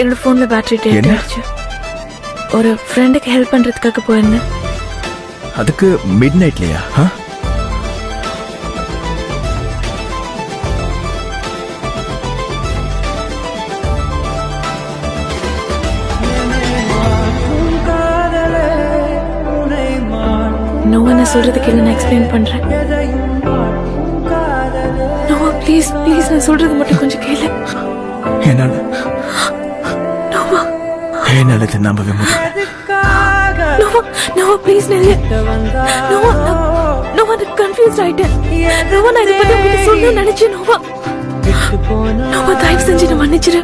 என்னோட போன்ல battery dead ஆயிடுச்சு. ஒரு ஃப்ரெண்டுக்கு ஹெல்ப் பண்றதுக்காக போயிருந்தேன். அதுக்கு மிட் நைட்லயா? நோவா, நான் சொல்றதுக்கு இல்லை, நான் எக்ஸ்பிளைன் பண்றேன். நோவா ப்ளீஸ் ப்ளீஸ், நான் சொல்றது மட்டும் கொஞ்சம் கேளு. என்னால நோவா என்னால இதை நம்பவே முடியல. நோவா நோவா ப்ளீஸ் நில்லு. நோவா நோவா, நான் கன்ஃபியூஸ் ஆயிட்டேன். நோவா, நான் இதை பத்தி உங்களுக்கு சொல்லணும்னு நினைச்சேன். நோவா நோவா, தயவு செஞ்சு நான் மன்னிச்சிரு.